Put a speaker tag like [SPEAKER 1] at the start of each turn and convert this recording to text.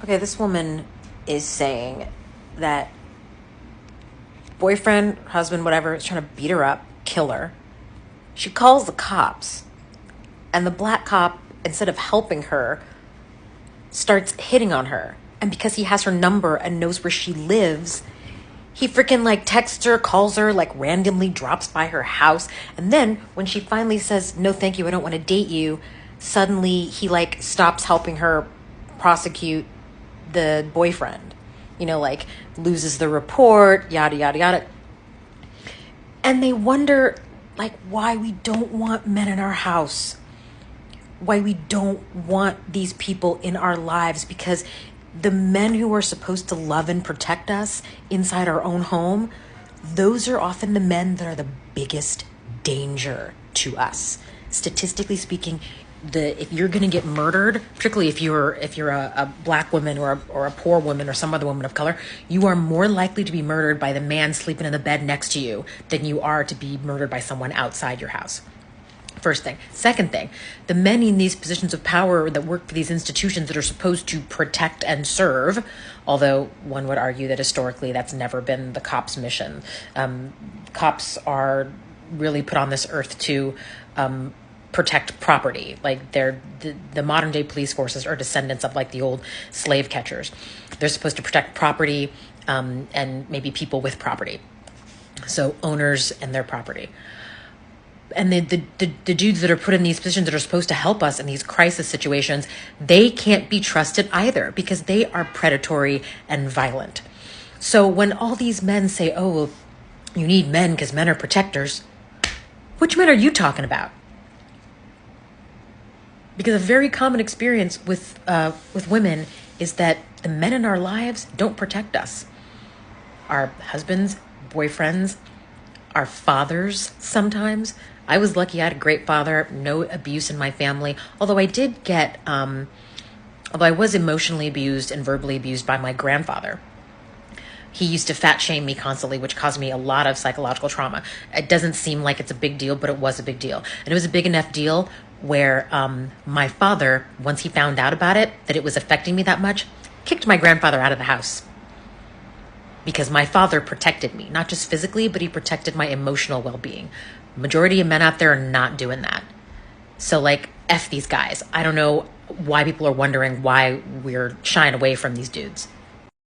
[SPEAKER 1] Okay, this woman is saying that boyfriend, husband, whatever, is trying to beat her up, kill her. She calls the cops, and the black cop, instead of helping her, starts hitting on her. And because he has her number and knows where she lives, he freaking like texts her, calls her, like randomly drops by her house. And then when she finally says, no, thank you, I don't want to date you, suddenly he like stops helping her prosecute the boyfriend. Like loses the report, yada, yada, yada. And they wonder like why we don't want men in our house, why we don't want these people in our lives, because the men who are supposed to love and protect us inside our own home, those are often the men that are the biggest danger to us. Statistically speaking, if you're going to get murdered, particularly if you're a black woman or a poor woman or some other woman of color, you are more likely to be murdered by the man sleeping in the bed next to you than you are to be murdered by someone outside your house. First thing. Second thing, the men in these positions of power that work for these institutions that are supposed to protect and serve, although one would argue that historically that's never been the cops' mission. Cops are really put on this earth to protect property. Like the modern day police forces are descendants of like the old slave catchers. They're supposed to protect property and maybe people with property. So owners and their property. And the dudes that are put in these positions that are supposed to help us in these crisis situations, they can't be trusted either because they are predatory and violent. So when all these men say, oh, well, you need men because men are protectors, which men are you talking about? Because a very common experience with women is that the men in our lives don't protect us. Our husbands, boyfriends, our fathers sometimes. I was lucky I had a great father, no abuse in my family, although I did get, although I was emotionally abused and verbally abused by my grandfather. He used to fat shame me constantly, which caused me a lot of psychological trauma. It doesn't seem like it's a big deal, but it was a big deal. And it was a big enough deal where my father, once he found out about it, that it was affecting me that much, kicked my grandfather out of the house. Because my father protected me, not just physically, but he protected my emotional well-being. Majority of men out there are not doing that. So like, F these guys. I don't know why people are wondering why we're shying away from these dudes.